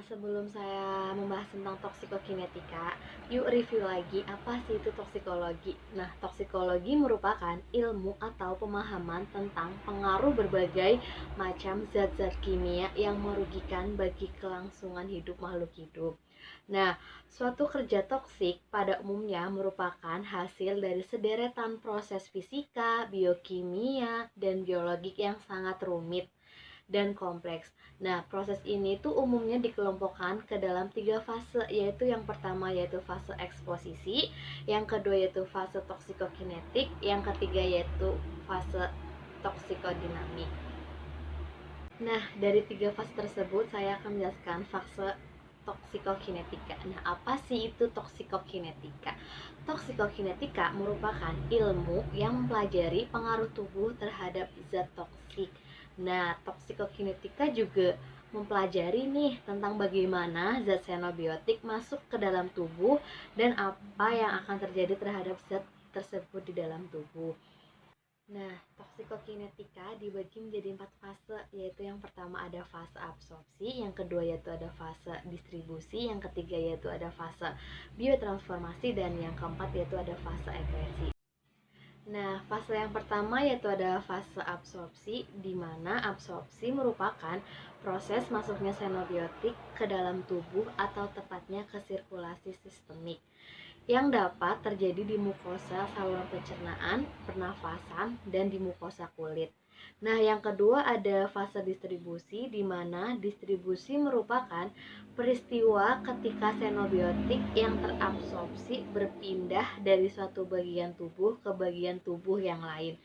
Sebelum saya membahas tentang toksikokinetika, yuk review lagi apa sih itu toksikologi. Nah, toksikologi merupakan ilmu atau pemahaman tentang pengaruh berbagai macam zat-zat kimia yang merugikan bagi kelangsungan hidup makhluk hidup. Nah, suatu kerja toksik pada umumnya merupakan hasil dari sederetan proses fisika, biokimia, dan biologik yang sangat rumit dan kompleks. Nah, proses ini tuh umumnya dikelompokkan ke dalam 3 fase, yaitu yang pertama yaitu fase eksposisi, yang kedua yaitu fase toksikokinetik, yang ketiga yaitu fase toksikodinamik. Nah, dari 3 fase tersebut saya akan menjelaskan fase toksikokinetika. Nah, apa sih itu toksikokinetika? Toksikokinetika merupakan ilmu yang mempelajari pengaruh tubuh terhadap zat toksik. Nah, toksikokinetika juga mempelajari nih tentang bagaimana zat xenobiotik masuk ke dalam tubuh dan apa yang akan terjadi terhadap zat tersebut di dalam tubuh. Nah, toksikokinetika dibagi menjadi 4 fase, yaitu yang pertama ada fase absorpsi, yang kedua yaitu ada fase distribusi, yang ketiga yaitu ada fase biotransformasi, dan yang keempat yaitu ada fase ekresi. Nah, fase yang pertama yaitu ada fase absorpsi, di mana absorpsi merupakan proses masuknya xenobiotik ke dalam tubuh atau tepatnya ke sirkulasi sistemik yang dapat terjadi di mukosa saluran pencernaan, pernafasan, dan di mukosa kulit. Nah, yang kedua ada fase distribusi, di mana distribusi merupakan peristiwa ketika xenobiotik yang terabsorpsi berpindah dari suatu bagian tubuh ke bagian tubuh yang lain.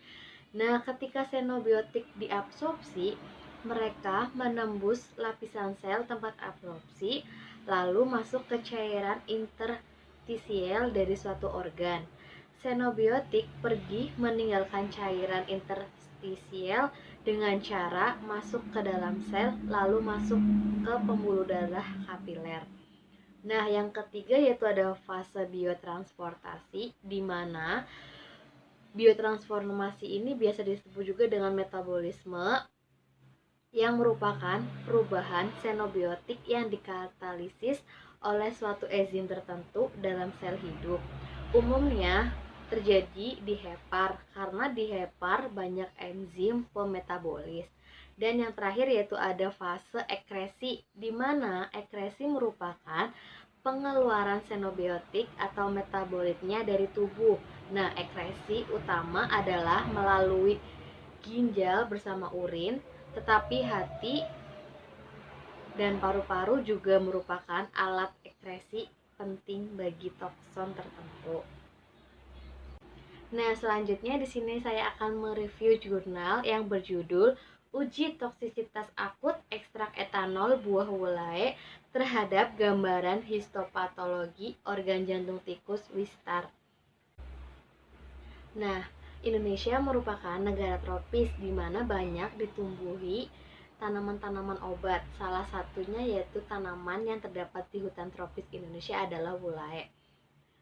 Nah, ketika xenobiotik diabsorpsi, mereka menembus lapisan sel tempat absorpsi, lalu masuk ke cairan interstisial dari suatu organ. Xenobiotik pergi meninggalkan cairan interstisial dengan cara masuk ke dalam sel, lalu masuk ke pembuluh darah kapiler. Nah, yang ketiga yaitu ada fase biotransportasi, di mana biotransformasi ini biasa disebut juga dengan metabolisme, yang merupakan perubahan xenobiotik yang dikatalisis oleh suatu enzim tertentu dalam sel hidup. Umumnya terjadi di hepar, karena di hepar banyak enzim pemetabolis. Dan yang terakhir yaitu ada fase ekresi, di mana ekresi merupakan pengeluaran xenobiotik atau metabolitnya dari tubuh. Nah, ekresi utama adalah melalui ginjal bersama urin, tetapi hati dan paru-paru juga merupakan alat ekresi penting bagi toksin tertentu. Nah, selanjutnya di sini saya akan mereview jurnal yang berjudul Uji Toksisitas Akut Ekstrak Etanol Buah Wulae terhadap Gambaran Histopatologi Organ Jantung Tikus Wistar. Nah, Indonesia merupakan negara tropis di mana banyak ditumbuhi tanaman-tanaman obat. Salah satunya yaitu tanaman yang terdapat di hutan tropis Indonesia adalah wulae.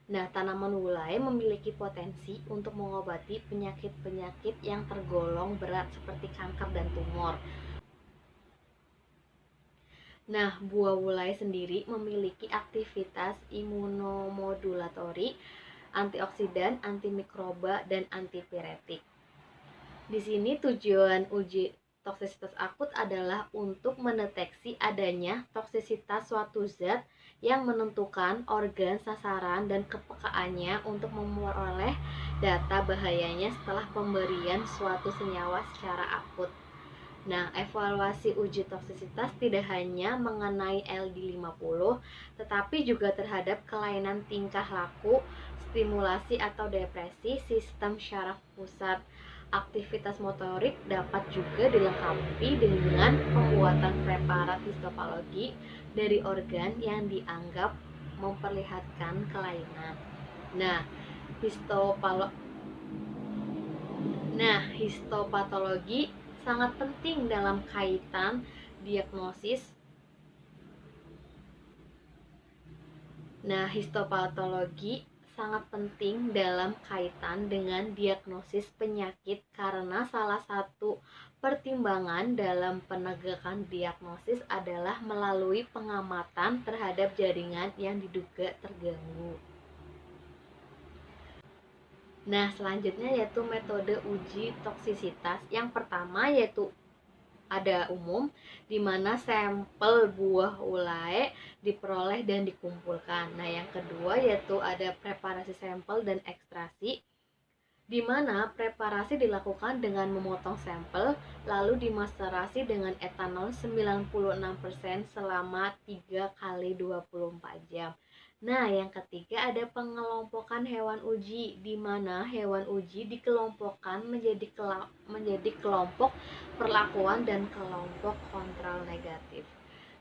Nah, tanaman wulae memiliki potensi untuk mengobati penyakit-penyakit yang tergolong berat seperti kanker dan tumor. Nah, buah wulae sendiri memiliki aktivitas imunomodulatori, antioksidan, antimikroba, dan antipiretik. Di sini tujuan uji toksisitas akut adalah untuk mendeteksi adanya toksisitas suatu zat yang menentukan organ sasaran dan kepekaannya untuk memperoleh data bahayanya setelah pemberian suatu senyawa secara akut. Nah, evaluasi uji toksisitas tidak hanya mengenai LD50, tetapi juga terhadap kelainan tingkah laku, stimulasi atau depresi, sistem syaraf pusat, aktivitas motorik dapat juga dilengkapi dengan pembuatan preparat histopatologi dari organ yang dianggap memperlihatkan kelainan. Nah, histopatologi sangat penting dalam kaitan diagnosis. Nah, histopatologi sangat penting dalam kaitan dengan diagnosis penyakit karena salah satu pertimbangan dalam penegakan diagnosis adalah melalui pengamatan terhadap jaringan yang diduga terganggu. Nah, selanjutnya yaitu metode uji toksisitas. Yang pertama yaitu ada umum, di mana sampel buah ulai diperoleh dan dikumpulkan. Nah, yang kedua yaitu ada preparasi sampel dan ekstraksi, di mana preparasi dilakukan dengan memotong sampel lalu dimasterasi dengan etanol 96% selama 3 kali 24 jam. Nah, yang ketiga ada pengelompokan hewan uji, di mana hewan uji dikelompokkan menjadi kelompok perlakuan dan kelompok kontrol negatif.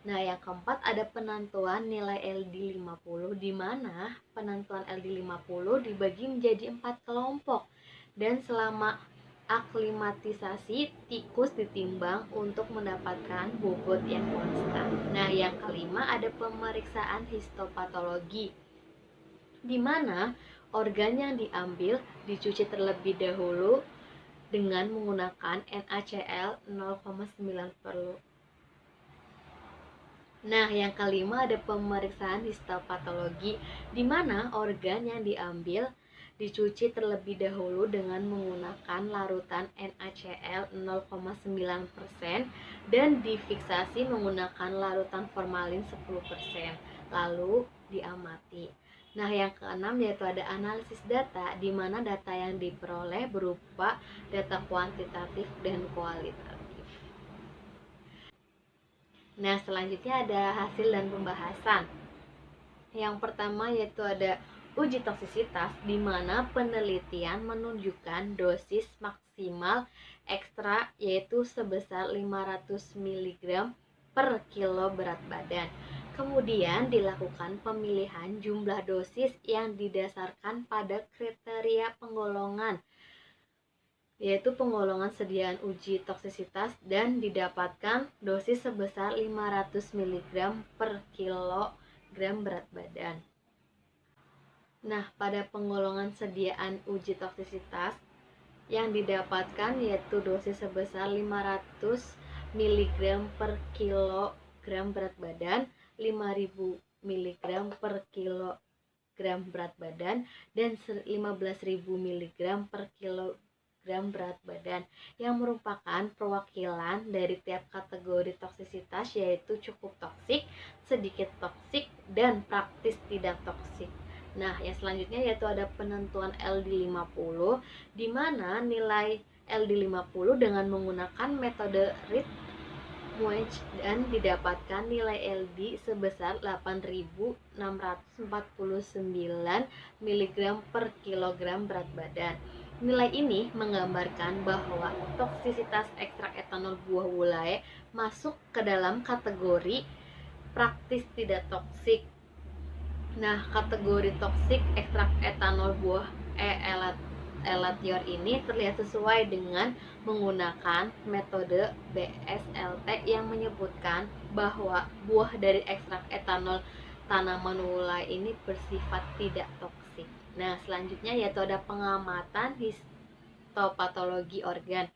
Nah, yang keempat ada penentuan nilai LD50, di mana penentuan LD50 dibagi menjadi 4 kelompok. Dan selama aklimatisasi, tikus ditimbang untuk mendapatkan bobot yang konstan. Nah, yang kelima ada pemeriksaan histopatologi, di mana organ yang diambil dicuci terlebih dahulu dengan menggunakan NaCl 0,9%. Nah, yang kelima ada pemeriksaan histopatologi, di mana organ yang diambil dicuci terlebih dahulu dengan menggunakan larutan NaCl 0,9% dan difiksasi menggunakan larutan formalin 10%, lalu diamati. Nah, yang keenam yaitu ada analisis data, di mana data yang diperoleh berupa data kuantitatif dan kualitatif. Nah, selanjutnya ada hasil dan pembahasan. Yang pertama yaitu ada uji toksisitas, di mana penelitian menunjukkan dosis maksimal ekstra yaitu sebesar 500 mg per kilo berat badan. Kemudian dilakukan pemilihan jumlah dosis yang didasarkan pada kriteria penggolongan, yaitu penggolongan sediaan uji toksisitas, dan didapatkan dosis sebesar 500 mg per kilogram berat badan. Nah, pada penggolongan sediaan uji toksisitas yang didapatkan yaitu dosis sebesar 500 mg per kilogram berat badan, 5000 mg per kilogram berat badan, dan 15.000 mg per kilogram berat badan, yang merupakan perwakilan dari tiap kategori toksisitas, yaitu cukup toksik, sedikit toksik, dan praktis tidak toksik. Nah, yang selanjutnya yaitu ada penentuan LD50, di mana nilai LD50 dengan menggunakan metode Reed-Muege dan didapatkan nilai LD sebesar 8.649 mg per kilogram berat badan. Nilai ini menggambarkan bahwa toksisitas ekstrak etanol buah ulai masuk ke dalam kategori praktis tidak toksik. Nah, kategori toksik ekstrak etanol buah elatior ini terlihat sesuai dengan menggunakan metode BSLT yang menyebutkan bahwa buah dari ekstrak etanol tanaman ulai ini bersifat tidak toksik. Nah, selanjutnya yaitu ada pengamatan histopatologi organ,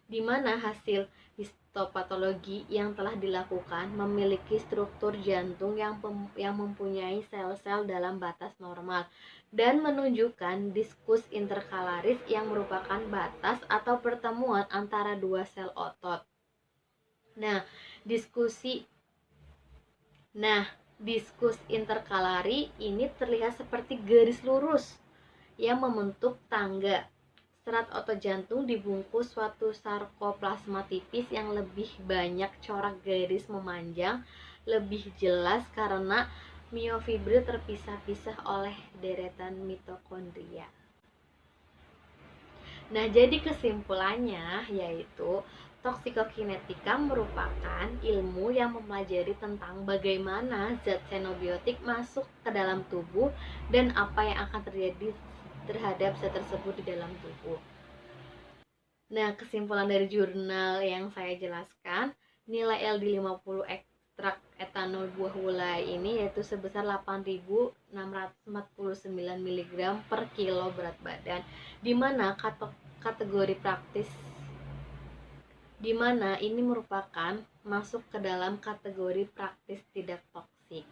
di mana hasil histopatologi yang telah dilakukan memiliki struktur jantung yang mempunyai sel-sel dalam batas normal dan menunjukkan diskus interkalaris yang merupakan batas atau pertemuan antara dua sel otot. Nah, diskus interkalari ini terlihat seperti garis lurus yang membentuk tangga. Serat otot jantung dibungkus suatu sarkoplasma tipis yang lebih banyak corak garis memanjang, lebih jelas karena miofibril terpisah-pisah oleh deretan mitokondria. Nah, jadi kesimpulannya yaitu toksikokinetika merupakan ilmu yang mempelajari tentang bagaimana zat xenobiotik masuk ke dalam tubuh dan apa yang akan terjadi terhadap zat tersebut di dalam tubuh. Nah, kesimpulan dari jurnal yang saya jelaskan, nilai LD50 ekstrak etanol buah wulai ini yaitu sebesar 8.649 mg per kilo berat badan, di mana kategori praktis di mana ini merupakan masuk ke dalam kategori praktis tidak toksik.